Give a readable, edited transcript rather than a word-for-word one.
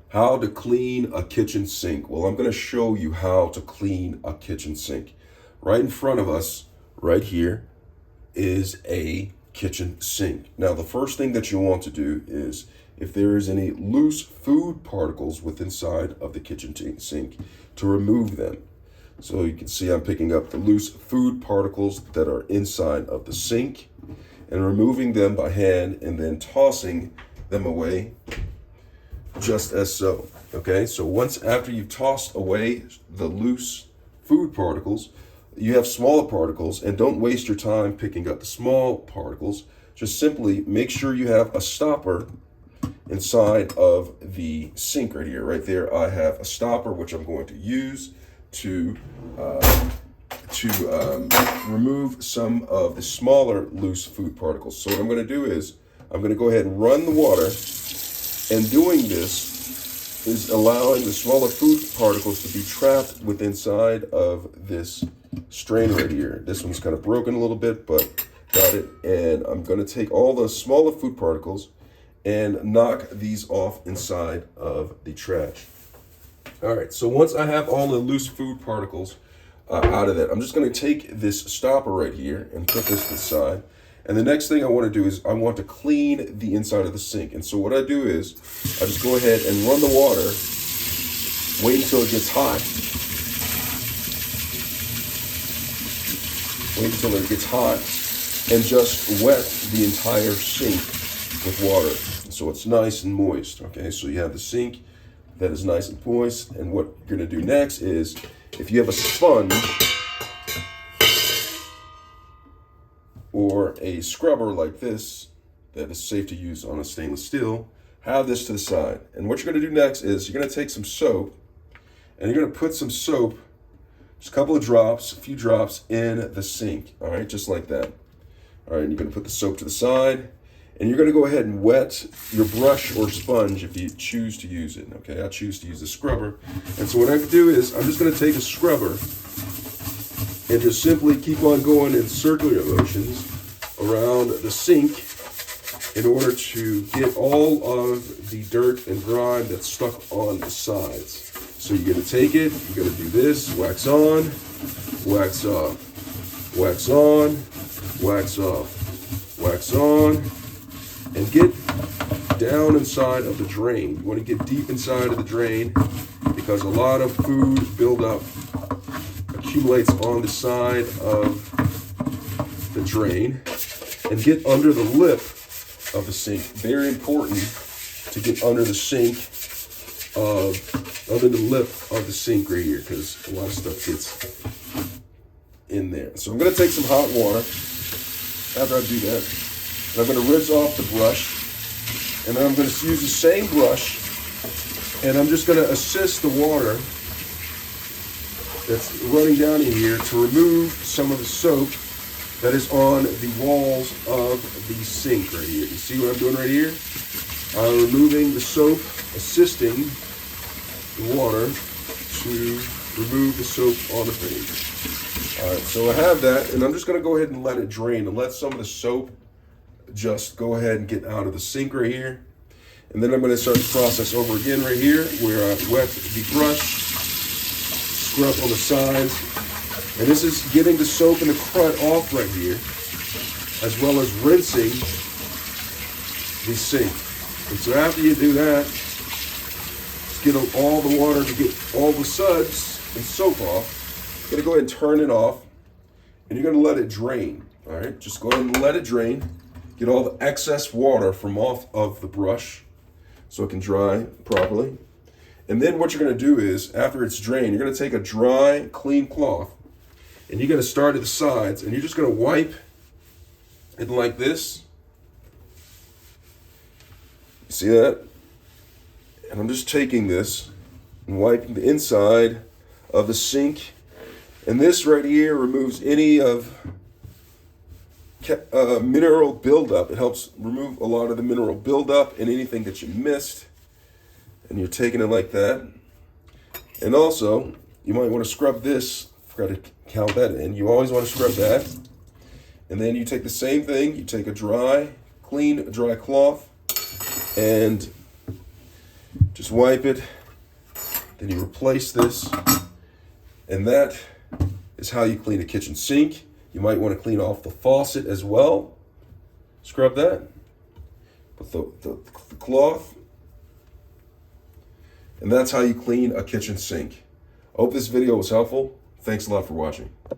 How to clean a kitchen sink. Well, I'm going to show you how to clean a kitchen sink. Right in front of us, right here, is a kitchen sink. Now, the first thing that you want to do is, if there is any loose food particles within inside of the kitchen sink, to remove them. So you can see I'm picking up the loose food particles that are inside of the sink and removing them by hand and then tossing them away just as so. Okay, so once after you've tossed away the loose food particles, you have smaller particles, and don't waste your time picking up the small particles. Just simply make sure you have a stopper inside of the sink right here. Right there, I have a stopper which I'm going to use to remove some of the smaller loose food particles. So what I'm going to do is I'm going to go ahead and run the water, and doing this is allowing the smaller food particles to be trapped within inside of this strainer right here. This one's kind of broken a little bit, but got it. And I'm going to take all the smaller food particles and knock these off inside of the trash. All right, so once I have all the loose food particles out of that, I'm just going to take this stopper right here and put this to the side. And the next thing I want to do is I want to clean the inside of the sink. And so what I do is I just go ahead and run the water, wait until it gets hot. Wait until it gets hot and just wet the entire sink with water so it's nice and moist. Okay, so you have the sink that is nice and moist, and what you're going to do next is, if you have a sponge or a scrubber like this that is safe to use on a stainless steel, have this to the side. And what you're going to do next is you're going to take some soap, and you're going to put some soap, just a couple of drops, a few drops in the sink. All right, just like that. All right, and you're going to put the soap to the side, and you're going to go ahead and wet your brush or sponge if you choose to use it. Okay, I choose to use the scrubber. And so what I can do is I'm just going to take a scrubber and just simply keep on going in circular motions around the sink in order to get all of the dirt and grime that's stuck on the sides. So you're going to take it, you're going to do this, wax on, wax off, wax on, wax off, wax on, and get down inside of the drain. You want to get deep inside of the drain because a lot of food buildup accumulates on the side of the drain. And get under the lip of the sink. Very important to get under the sink under the lip of the sink right here, because a lot of stuff gets in there. So I'm going to take some hot water after I do that. And I'm going to rinse off the brush, and then I'm going to use the same brush, and I'm just going to assist the water that's running down in here to remove some of the soap that is on the walls of the sink right here. You see what I'm doing right here? I'm removing the soap, assisting the water to remove the soap on the thing. All right, so I have that, and I'm just going to go ahead and let it drain and let some of the soap just go ahead and get out of the sink right here. And then I'm going to start the process over again right here, where I wet the brush, scrub on the sides, and this is getting the soap and the crud off right here, as well as rinsing the sink. And so after you do that, get all the water to get all the suds and soap off. You're going to go ahead and turn it off, and you're going to let it drain. All right, just go ahead and let it drain. Get all the excess water from off of the brush so it can dry properly. And then what you're going to do is, after it's drained, you're going to take a dry, clean cloth, and you're going to start at the sides, and you're just going to wipe it like this. You see that? And I'm just taking this and wiping the inside of the sink. And this right here removes any of mineral buildup. It helps remove a lot of the mineral buildup and anything that you missed. And you're taking it like that. And also, you might want to scrub this. Forgot to count that in. You always want to scrub that. And then you take the same thing. You take a dry, clean, dry cloth, and Just wipe it, then you replace this, and that is how you clean a kitchen sink. You might want to clean off the faucet as well. Scrub that with the cloth. And that's how you clean a kitchen sink. I hope this video was helpful. Thanks a lot for watching.